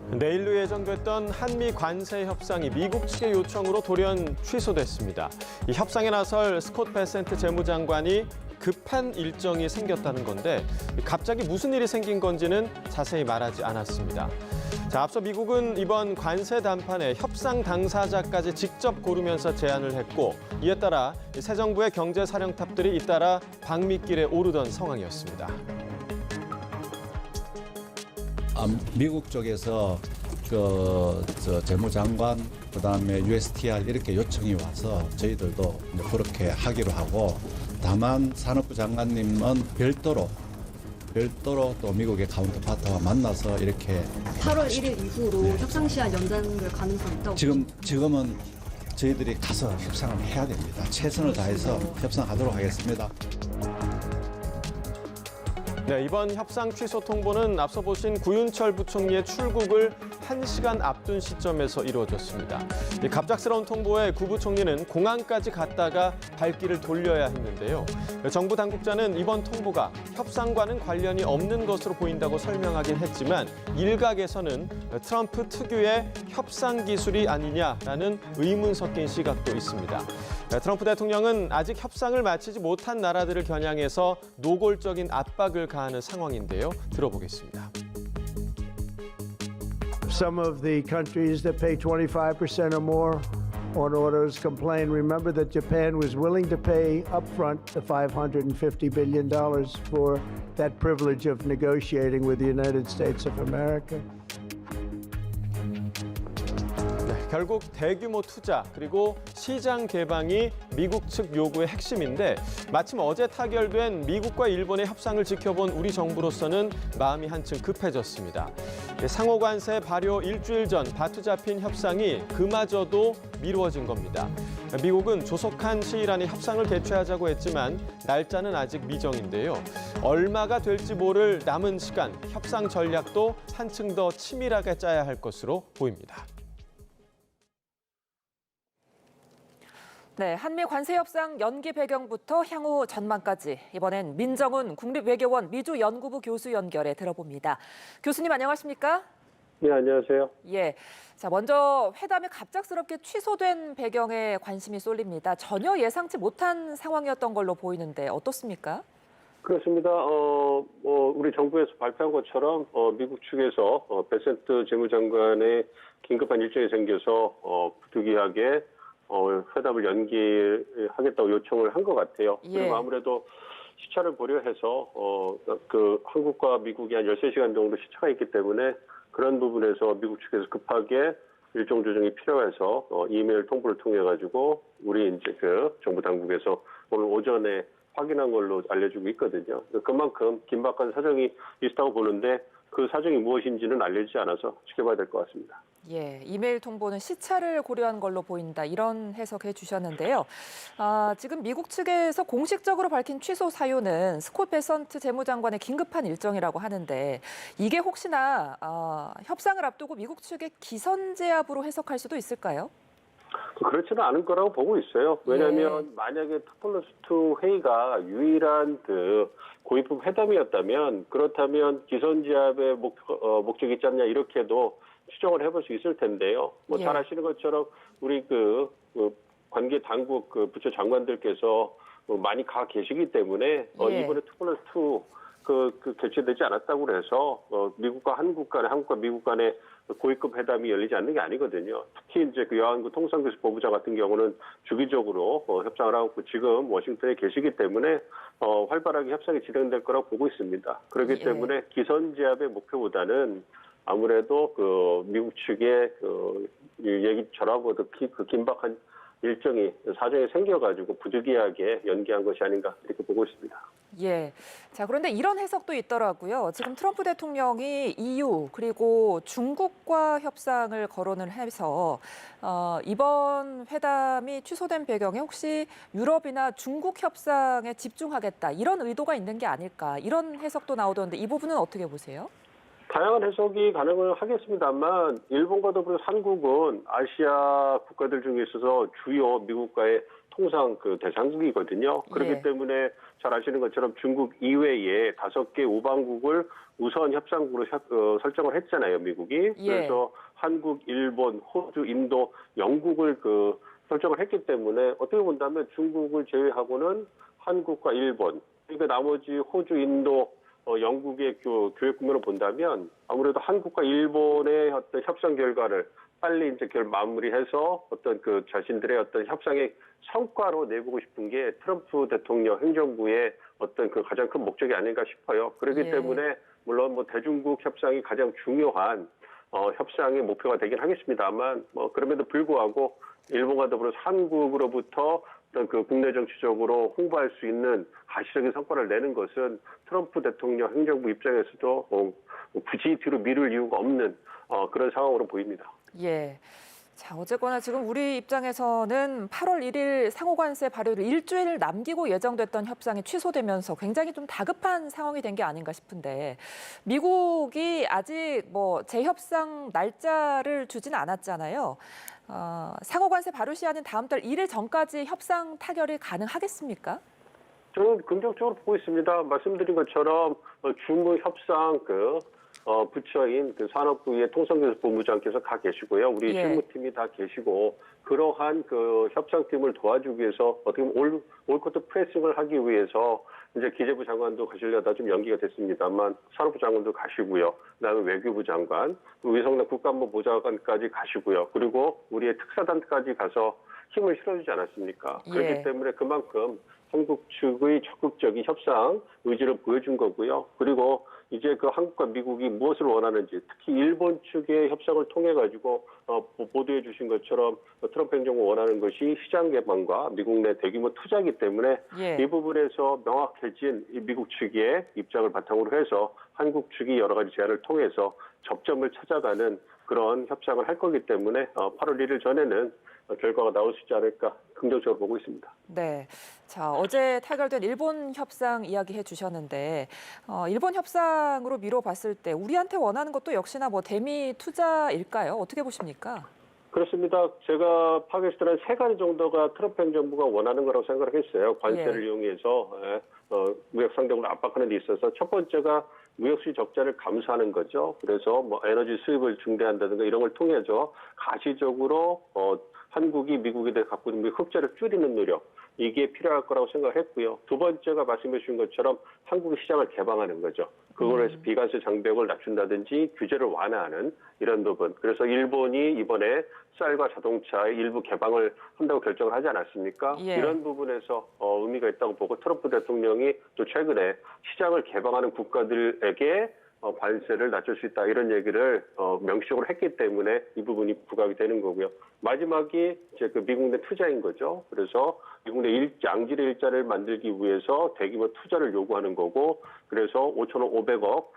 내일로 예정됐던 한미 관세 협상이 미국 측의 요청으로 돌연 취소됐습니다. 이 협상에 나설 스콧 베센트 재무장관이 급한 일정이 생겼다는 건데 갑자기 무슨 일이 생긴 건지는 자세히 말하지 않았습니다. 자, 앞서 미국은 이번 관세談判에 협상 당사자까지 직접 고르면서 제안을 했고 이에 따라 새 정부의 경제사령탑들이 잇따라 방미길에 오르던 상황이었습니다. 미국 쪽에서 재무장관, 그다음에 USTR 이렇게 요청이 와서 저희들도 그렇게 하기로 하고, 다만 산업부 장관님은 별도로 또 미국의 카운터파트와 만나서 이렇게 8월 1일 이후로 협상 시한 연장될 가능성이 있다고. 지금은 저희들이 가서 협상을 해야 됩니다. 최선을 다해서 협상하도록 하겠습니다. 네, 이번 협상 취소 통보는 앞서 보신 구윤철 부총리의 출국을 1시간 앞둔 시점에서 이루어졌습니다. 이 갑작스러운 통보에 구 부총리는 공항까지 갔다가 발길을 돌려야 했는데요. 정부 당국자는 이번 통보가 협상과는 관련이 없는 것으로 보인다고 설명하긴 했지만 일각에서는 트럼프 특유의 협상 기술이 아니냐라는 의문 섞인 시각도 있습니다. 트럼프 대통령은 아직 협상을 마치지 못한 나라들을 겨냥해서 노골적인 압박을 가하는 상황인데요. 들어보겠습니다. Some of the countries that pay 25% or more on autos complain. Remember that Japan was willing to pay upfront the $550 billion for that privilege of negotiating with the United States of America. 결국 대규모 투자 그리고 시장 개방이 미국 측 요구의 핵심인데 마침 어제 타결된 미국과 일본의 협상을 지켜본 우리 정부로서는 마음이 한층 급해졌습니다. 상호 관세 발효 일주일 전 바투 잡힌 협상이 그마저도 미루어진 겁니다. 미국은 조속한 시일 안에 협상을 개최하자고 했지만 날짜는 아직 미정인데요. 얼마가 될지 모를 남은 시간, 협상 전략도 한층 더 치밀하게 짜야 할 것으로 보입니다. 네, 한미 관세 협상 연기 배경부터 향후 전망까지 이번엔 민정훈 국립외교원 미주연구부 교수 연결해 들어봅니다. 교수님 안녕하십니까? 네, 안녕하세요. 예, 자 먼저 회담이 갑작스럽게 취소된 배경에 관심이 쏠립니다. 전혀 예상치 못한 상황이었던 걸로 보이는데 어떻습니까? 그렇습니다. 우리 정부에서 발표한 것처럼 미국 측에서 베센트 재무장관의 긴급한 일정이 생겨서 부득이하게 회담을 연기하겠다고 요청을 한 것 같아요. 예. 그리고 아무래도 시차를 고려해서 한국과 미국이 한 13시간 정도 시차가 있기 때문에 그런 부분에서 미국 측에서 급하게 일정 조정이 필요해서 이메일 통보를 통해 가지고 우리 이제 정부 당국에서 오늘 오전에 확인한 걸로 알려주고 있거든요. 그만큼 긴박한 사정이 있다고 보는데 그 사정이 무엇인지는 알려지지 않아서 지켜봐야 될 것 같습니다. 예, 이메일 통보는 시차를 고려한 걸로 보인다 이런 해석해 주셨는데요. 지금 미국 측에서 공식적으로 밝힌 취소 사유는 스콧 베센트 재무장관의 긴급한 일정이라고 하는데 이게 혹시나 협상을 앞두고 미국 측의 기선제압으로 해석할 수도 있을까요? 그렇지는 않을 거라고 보고 있어요. 왜냐하면 만약에 2+2 회의가 유일한 고위급 회담이었다면 그렇다면 기선제압의 목적이 있지 않냐 이렇게도 추정을 해볼 수 있을 텐데요. 잘 아시는 것처럼 우리 관계 당국 부처 장관들께서 많이 가 계시기 때문에 이번에 2+2 개최되지 않았다고 해서 미국과 미국 간의 고위급 회담이 열리지 않는 게 아니거든요. 특히 이제 여한구 통상교섭 본부장 같은 경우는 주기적으로 협상을 하고 지금 워싱턴에 계시기 때문에 활발하게 협상이 진행될 거라고 보고 있습니다. 그렇기 때문에 기선제압의 목표보다는 아무래도 미국 측의 얘기처럼 긴박한 일정이 사정이 생겨가지고 부득이하게 연기한 것이 아닌가 이렇게 보고 있습니다. 예. 자, 그런데 이런 해석도 있더라고요. 지금 트럼프 대통령이 EU 그리고 중국과 협상을 거론을 해서 이번 회담이 취소된 배경에 혹시 유럽이나 중국 협상에 집중하겠다 이런 의도가 있는 게 아닐까 이런 해석도 나오던데 이 부분은 어떻게 보세요? 다양한 해석이 가능을 하겠습니다만 일본과 더불어 한국은 아시아 국가들 중에 있어서 주요 미국과의 통상 대상국이거든요. 그렇기 예. 때문에 잘 아시는 것처럼 중국 이외에 5개 우방국을 우선 협상국으로 설정을 했잖아요, 미국이. 예. 그래서 한국, 일본, 호주, 인도, 영국을 설정을 했기 때문에 어떻게 본다면 중국을 제외하고는 한국과 일본, 그러니까 나머지 호주, 인도, 영국의 교역 국면을 본다면 아무래도 한국과 일본의 어떤 협상 결과를 빨리 이제 마무리해서 어떤 자신들의 어떤 협상의 성과로 내보고 싶은 게 트럼프 대통령 행정부의 어떤 가장 큰 목적이 아닌가 싶어요. 그렇기 예. 때문에 물론 대중국 협상이 가장 중요한 협상의 목표가 되긴 하겠습니다만 그럼에도 불구하고 일본과 더불어서 한국으로부터 어떤 국내 정치적으로 홍보할 수 있는 가시적인 성과를 내는 것은 트럼프 대통령 행정부 입장에서도 굳이 뒤로 미룰 이유가 없는 그런 상황으로 보입니다. 예. 자, 어쨌거나 지금 우리 입장에서는 8월 1일 상호관세 발효를 일주일 남기고 예정됐던 협상이 취소되면서 굉장히 좀 다급한 상황이 된 게 아닌가 싶은데 미국이 아직 재협상 날짜를 주진 않았잖아요. 상호관세 발효 시한인 다음 달 1일 전까지 협상 타결이 가능하겠습니까? 저는 긍정적으로 보고 있습니다. 말씀드린 것처럼 주무 협상 부처인 산업부의 통상교섭본부장께서 가 계시고요. 우리 예. 실무팀이 다 계시고 그러한 협상팀을 도와주기 위해서 어떻게 보면 올코트 프레싱을 하기 위해서 이제 기재부 장관도 가시려다 좀 연기가 됐습니다만 산업부 장관도 가시고요. 그다음에 외교부 장관, 위성락 국가안보보좌관까지 가시고요. 그리고 우리의 특사단까지 가서 힘을 실어주지 않았습니까? 예. 그렇기 때문에 그만큼 한국 측의 적극적인 협상 의지를 보여준 거고요. 그리고 이제 한국과 미국이 무엇을 원하는지, 특히 일본 측의 협상을 통해 가지고 보도해 주신 것처럼 트럼프 행정부 원하는 것이 시장 개방과 미국 내 대규모 투자이기 때문에 예. 이 부분에서 명확해진 이 미국 측의 입장을 바탕으로 해서 한국 측이 여러 가지 제안을 통해서 접점을 찾아가는 그런 협상을 할 거기 때문에 8월 1일 전에는 결과가 나올 수 있지 않을까 긍정적으로 보고 있습니다. 네. 자, 어제 타결된 일본 협상 이야기해 주셨는데 일본 협상으로 미뤄봤을 때 우리한테 원하는 것도 역시나 대미 투자일까요? 어떻게 보십니까? 그렇습니다. 제가 파악했을 때는 3가지 정도가 트럼프 행정부가 원하는 거라고 생각을 했어요. 관세를 예. 이용해서 무역 상대국을 압박하는 데 있어서 첫 번째가 무역수지 적자를 감소하는 거죠. 그래서 에너지 수입을 증대한다든가 이런 걸 통해서 가시적으로 한국이 미국에 대해 갖고 있는 흑자를 줄이는 노력, 이게 필요할 거라고 생각했고요. 두 번째가 말씀해 주신 것처럼 한국의 시장을 개방하는 거죠. 그걸 해서 비관세 장벽을 낮춘다든지 규제를 완화하는 이런 부분. 그래서 일본이 이번에 쌀과 자동차의 일부 개방을 한다고 결정을 하지 않았습니까? 예. 이런 부분에서 의미가 있다고 보고 트럼프 대통령이 또 최근에 시장을 개방하는 국가들에게 관세를 낮출 수 있다 이런 얘기를 명시적으로 했기 때문에 이 부분이 부각이 되는 거고요. 마지막이 이제 미국 내 투자인 거죠. 그래서 미국 내 양질의 일자를 만들기 위해서 대규모 투자를 요구하는 거고, 그래서 5,500억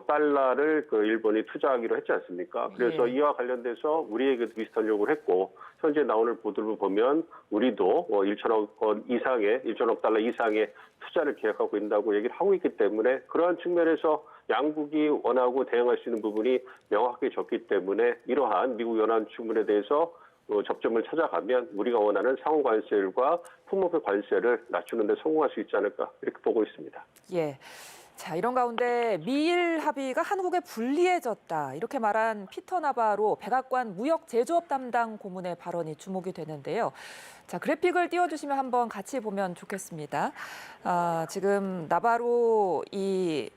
달러를 일본이 투자하기로 했지 않습니까? 그래서 예. 이와 관련돼서 우리에게도 비슷한 요구를 했고, 현재 나오는 보도를 보면 우리도 1천억 달러 이상의 투자를 계획하고 있다고 얘기를 하고 있기 때문에 그러한 측면에서 양국이 원하고 대응할 수 있는 부분이 명확하게 적기 때문에 이러한 미국 연안 주문에 대해서 접점을 찾아가면 우리가 원하는 상호 관세율과 품목의 관세를 낮추는 데 성공할 수 있지 않을까 이렇게 보고 있습니다. 예. 자, 이런 가운데 미일 합의가 한국에 불리해졌다 이렇게 말한 피터 나바로 백악관 무역 제조업 담당 고문의 발언이 주목이 되는데요. 자, 그래픽을 띄워주시면 한번 같이 보면 좋겠습니다. 지금 나바로 이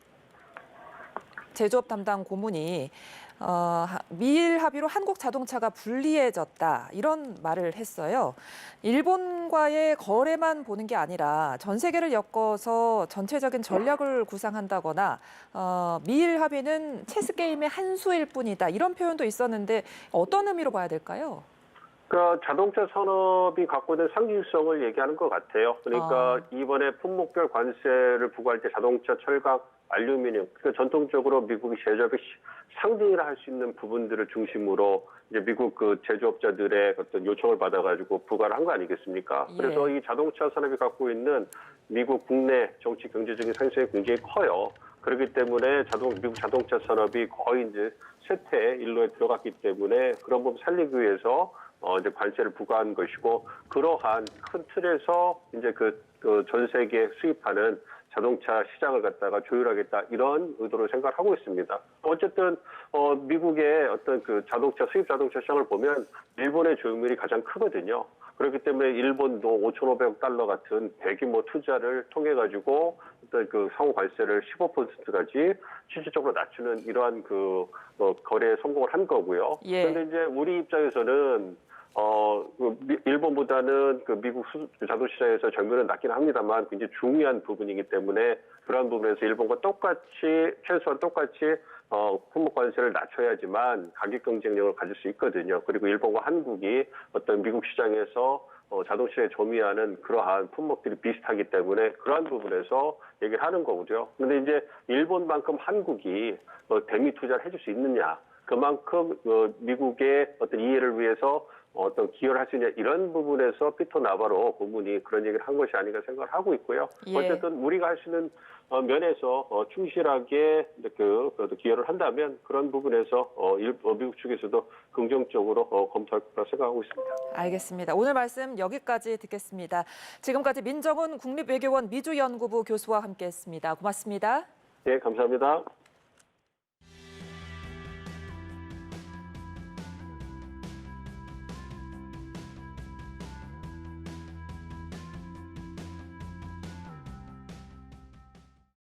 제조업 담당 고문이 미일 합의로 한국 자동차가 불리해졌다 이런 말을 했어요. 일본과의 거래만 보는 게 아니라 전 세계를 엮어서 전체적인 전략을 구상한다거나 미일 합의는 체스 게임의 한 수일 뿐이다 이런 표현도 있었는데 어떤 의미로 봐야 될까요? 그러니까 자동차 산업이 갖고 있는 상징성을 얘기하는 것 같아요. 그러니까 이번에 품목별 관세를 부과할 때 자동차, 철강, 알루미늄, 그러니까 전통적으로 미국이 제조업의 상징이라 할 수 있는 부분들을 중심으로 이제 미국 그 제조업자들의 어떤 요청을 받아가지고 부과를 한 거 아니겠습니까? 예. 그래서 이 자동차 산업이 갖고 있는 미국 국내 정치 경제적인 상징성이 굉장히 커요. 그렇기 때문에 미국 자동차 산업이 거의 이제 쇠퇴 일로에 들어갔기 때문에 그런 부분 살리기 위해서 이제 관세를 부과한 것이고, 그러한 큰 틀에서 이제 전 세계 수입하는 자동차 시장을 갖다가 조율하겠다, 이런 의도로 생각을 하고 있습니다. 어쨌든 미국의 어떤 그 수입 자동차 시장을 보면 일본의 조율이 가장 크거든요. 그렇기 때문에 일본도 5,500억 달러 같은 대규모 투자를 통해 가지고 어떤 그 상호 관세를 15%까지 실질적으로 낮추는 이러한 거래에 성공을 한 거고요. 예. 그런데 이제 우리 입장에서는 일본보다는 미국 자동차 시장에서 점유율은 낮긴 합니다만 굉장히 중요한 부분이기 때문에 그러한 부분에서 일본과 최소한 똑같이 품목 관세를 낮춰야지만 가격 경쟁력을 가질 수 있거든요. 그리고 일본과 한국이 어떤 미국 시장에서 자동차에 점유하는 그러한 품목들이 비슷하기 때문에 그러한 부분에서 얘기를 하는 거고요. 그런데 이제 일본만큼 한국이 대미 투자를 해줄 수 있느냐, 그만큼 미국의 어떤 이해를 위해서 어떤 기여를 할 수 있냐, 이런 부분에서 피터 나바로 고문이 그런 얘기를 한 것이 아닌가 생각을 하고 있고요. 예. 어쨌든 우리가 할 수 있는 면에서 충실하게 기여를 한다면 그런 부분에서 미국 측에서도 긍정적으로 검토할 거라 생각하고 있습니다. 알겠습니다. 오늘 말씀 여기까지 듣겠습니다. 지금까지 민정훈 국립외교원 미주연구부 교수와 함께했습니다. 고맙습니다. 네, 감사합니다.